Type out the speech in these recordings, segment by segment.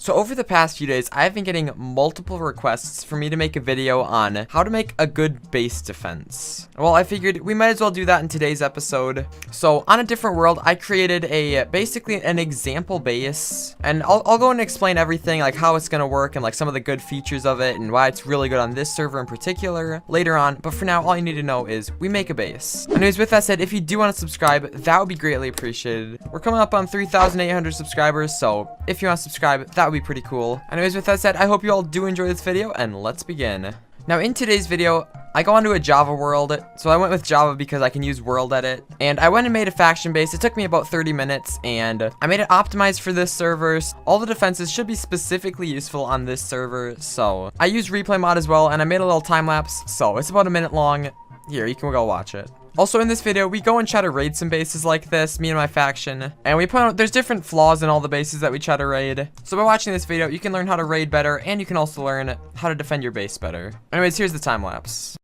So over the past few days, I've been getting multiple requests for me to make a video on how to make a good base defense. Well, I figured we might as well do that in today's episode. So on a different world, I created basically an example base, and I'll go and explain everything, like how it's gonna work and like some of the good features of it and why it's really good on this server in particular later on. But for now, all you need to know is we make a base. Anyways, with that said, if you do want to subscribe, that would be greatly appreciated. We're coming up on 3,800 subscribers, so if you want to subscribe, that would be pretty cool. Anyways, with that said, I hope you all do enjoy this video, and let's begin. Now, in today's video, I go onto a Java world, so I went with Java because I can use world edit, and I went and made a faction base. It took me about 30 minutes, and I made it optimized for this server. All the defenses should be specifically useful on this server, so I used replay mod as well, and I made a little time lapse, so it's about a minute long. Here, you can go watch it. Also in this video, we go and try to raid some bases like this, me and my faction, and we point out there's different flaws in all the bases that we try to raid. So by watching this video, you can learn how to raid better, and you can also learn how to defend your base better. Anyways, here's the time lapse.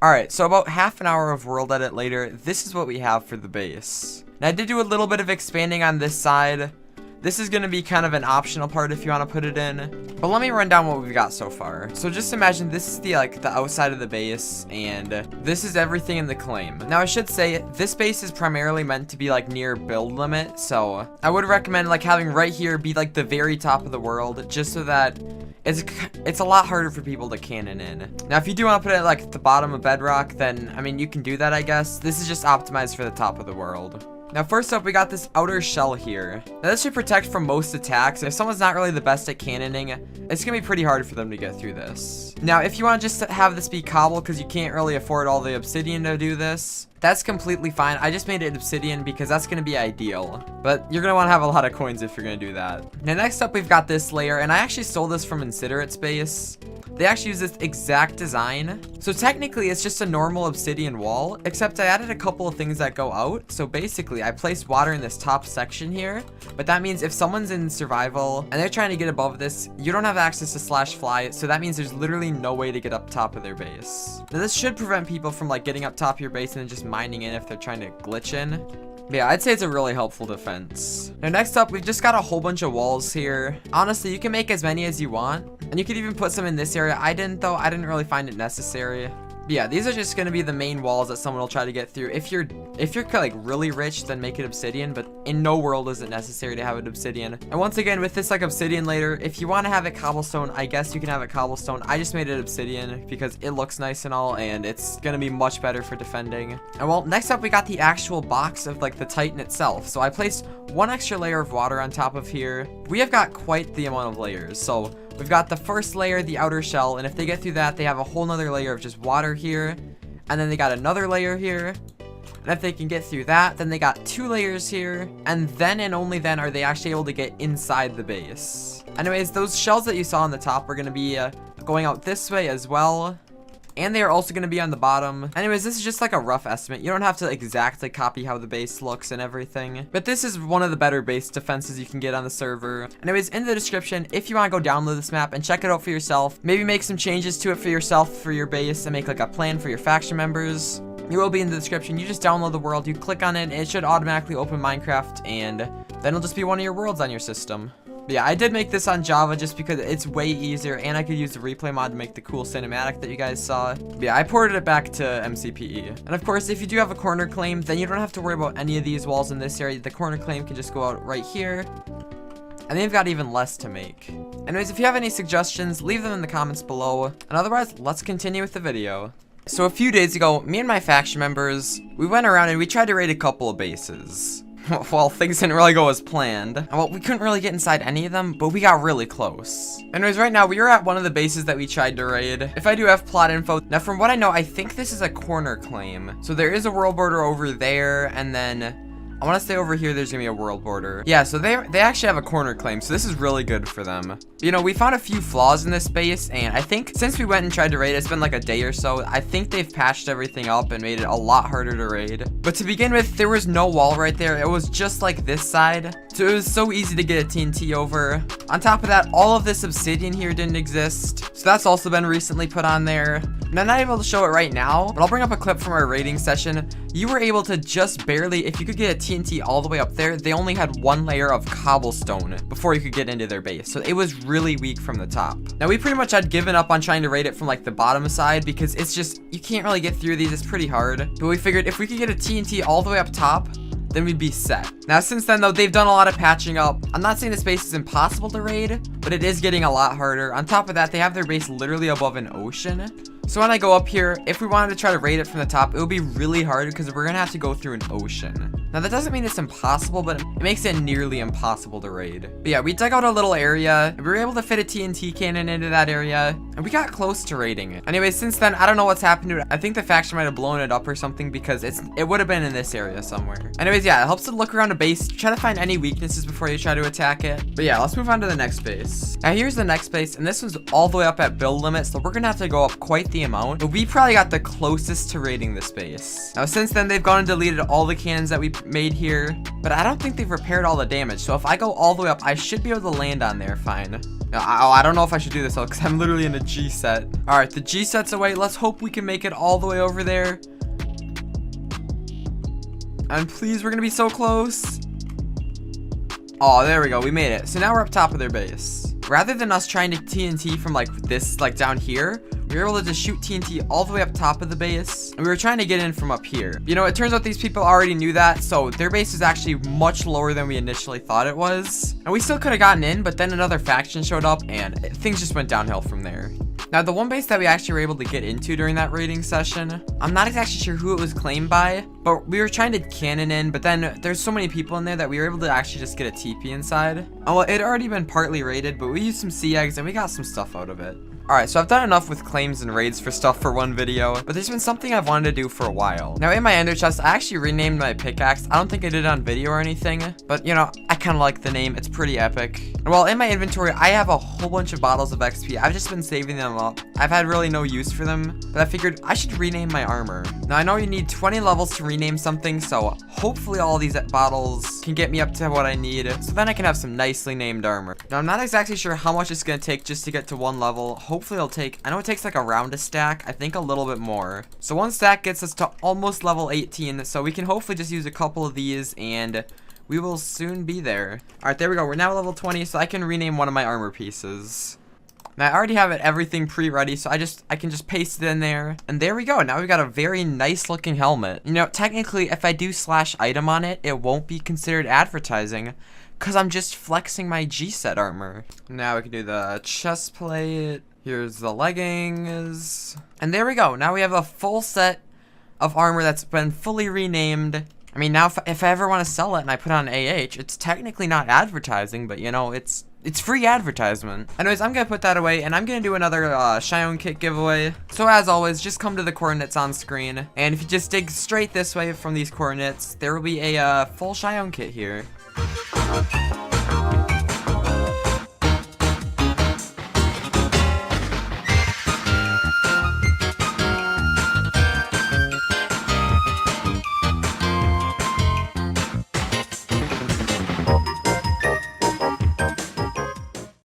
Alright, so about half an hour of world edit later, this is what we have for the base. Now I did do a little bit of expanding on this side. This is going to be kind of an optional part if you want to put it in. But let me run down what we've got so far. So just imagine this is the outside of the base, and this is everything in the claim. Now I should say this base is primarily meant to be like near build limit, so I would recommend like having right here be like the very top of the world, just so that it's a lot harder for people to cannon in. Now if you do want to put it like at the bottom of bedrock, then I mean you can do that, I guess. This is just optimized for the top of the world. Now first up, we got this outer shell here. Now this should protect from most attacks. If someone's not really the best at cannoning, it's gonna be pretty hard for them to get through this. Now if you want to just have this be cobble because you can't really afford all the obsidian to do this, that's completely fine. I just made it obsidian because that's going to be ideal. But you're going to want to have a lot of coins if you're going to do that. Now next up, we've got this layer, and I actually stole this from Insiderate's base. They actually use this exact design. So technically, it's just a normal obsidian wall, except I added a couple of things that go out. So basically, I placed water in this top section here. But that means if someone's in survival and they're trying to get above this, you don't have access to /fly. So that means there's literally no way to get up top of their base. Now this should prevent people from like getting up top of your base and then just mining in if they're trying to glitch in. But yeah, I'd say it's a really helpful defense. Now next up, we've just got a whole bunch of walls here. Honestly, you can make as many as you want, and you could even put some in this area. I didn't though. I didn't really find it necessary. But yeah, these are just going to be the main walls that someone will try to get through. If you're like really rich, then make it obsidian, but in no world is it necessary to have it obsidian. And once again, with this like obsidian later, if you want to have it cobblestone, I guess you can have it cobblestone. I just made it obsidian because it looks nice and all, and it's going to be much better for defending. And well, next up we got the actual box of like the Titan itself. So I placed one extra layer of water on top of here. We have got quite the amount of layers. So we've got the first layer, the outer shell, and if they get through that, they have a whole nother layer of just water here, and then they got another layer here, and if they can get through that, then they got 2 layers here, and then and only then are they actually able to get inside the base. Anyways, those shells that you saw on the top are going to be going out this way as well. and they are also going to be on the bottom. Anyways, this is just like a rough estimate. You don't have to exactly copy how the base looks and everything, but this is one of the better base defenses you can get on the server. Anyways, in the description, if you want to go download this map and check it out for yourself, maybe make some changes to it for yourself for your base and make like a plan for your faction members, it will be in the description. You just download the world, you click on it, and it should automatically open Minecraft, and then it'll just be one of your worlds on your system. But yeah, I did make this on Java just because it's way easier, and I could use the replay mod to make the cool cinematic that you guys saw. But yeah, I ported it back to MCPE. And of course, if you do have a corner claim, then you don't have to worry about any of these walls in this area. The corner claim can just go out right here, and they've got even less to make. Anyways, if you have any suggestions, leave them in the comments below. And otherwise, let's continue with the video. So a few days ago, me and my faction members, we went around and we tried to raid a couple of bases. Well, things didn't really go as planned. Well, we couldn't really get inside any of them, but we got really close. Anyways, right now, we are at one of the bases that we tried to raid. If I do have plot info, now from what I know, I think this is a corner claim. So there is a world border over there, and then I want to stay over here. There's gonna be a world border. Yeah, so they actually have a corner claim, so this is really good for them. You know, we found a few flaws in this base, and I think since we went and tried to raid, it's been like a day or so. I think they've patched everything up and made it a lot harder to raid. But to begin with, there was no wall right there. It was just like this side, so it was so easy to get a TNT over. On top of that, all of this obsidian here didn't exist, so that's also been recently put on there. And I'm not able to show it right now, but I'll bring up a clip from our raiding session. You were able to just barely, if you could get a TNT all the way up there, they only had one layer of cobblestone before you could get into their base. So it was really weak from the top. Now we pretty much had given up on trying to raid it from like the bottom side because it's just, you can't really get through these. It's pretty hard. But we figured if we could get a TNT all the way up top, then we'd be set. Now since then though, they've done a lot of patching up. I'm not saying this base is impossible to raid, but it is getting a lot harder. On top of that, they have their base literally above an ocean. So when I go up here, if we wanted to try to raid it from the top, it would be really hard because we're gonna have to go through an ocean. Now that doesn't mean it's impossible, but it makes it nearly impossible to raid. But yeah, we dug out a little area, and we were able to fit a TNT cannon into that area, and we got close to raiding it. Anyway, since then, I don't know what's happened to it. I think the faction might have blown it up or something because it would have been in this area somewhere. Anyways, yeah, it helps to look around a base, try to find any weaknesses before you try to attack it. But yeah, let's move on to the next base. Now here's the next base, and this one's all the way up at build limit, so we're gonna have to go up quite the amount. But we probably got the closest to raiding this base. Now since then, they've gone and deleted all the cannons that we made here, but I don't think they've repaired all the damage. So if I go all the way up, I should be able to land on there fine. Now, I don't know if I should do this though, because I'm literally in a G set. All right, the G set's away. Let's hope we can make it all the way over there. And please, we're gonna be so close. Oh, there we go. We made it. So now we're up top of their base. Rather than us trying to TNT from like this, like down here, we were able to just shoot TNT all the way up top of the base, and we were trying to get in from up here. You know, it turns out these people already knew that, so their base is actually much lower than we initially thought it was. And we still could have gotten in, but then another faction showed up, and things just went downhill from there. Now, the one base that we actually were able to get into during that raiding session, I'm not exactly sure who it was claimed by, but we were trying to cannon in, but then there's so many people in there that we were able to actually just get a TP inside. Oh, well, it had already been partly raided, but we used some sea eggs and we got some stuff out of it. Alright, so I've done enough with claims and raids for stuff for one video, but there's been something I've wanted to do for a while. Now in my ender chest, I actually renamed my pickaxe. I don't think I did it on video or anything, but you know, I kind of like the name. It's pretty epic. And while in my inventory, I have a whole bunch of bottles of XP. I've just been saving them up. I've had really no use for them, but I figured I should rename my armor. Now I know you need 20 levels to rename something, so hopefully all these bottles can get me up to what I need, so then I can have some nicely named armor. Now I'm not exactly sure how much it's going to take just to get to one level. Hopefully it'll take, I know it takes like around a stack, I think a little bit more. So one stack gets us to almost level 18, so we can hopefully just use a couple of these and we will soon be there. Alright, there we go. We're now level 20, so I can rename one of my armor pieces. Now I already have everything pre-ready, so I can just paste it in there. And there we go. Now we've got a very nice looking helmet. You know, technically if I do /item on it, it won't be considered advertising, because I'm just flexing my G set armor. Now we can do the chest plate. Here's the leggings. And there we go. Now we have a full set of armor that's been fully renamed. I mean, now if I ever want to sell it and I put on AH, it's technically not advertising, but you know, it's free advertisement. Anyways, I'm gonna put that away, and I'm gonna do another Chione kit giveaway. So as always, just come to the coordinates on screen, and if you just dig straight this way from these coordinates, there will be a full Chione kit here.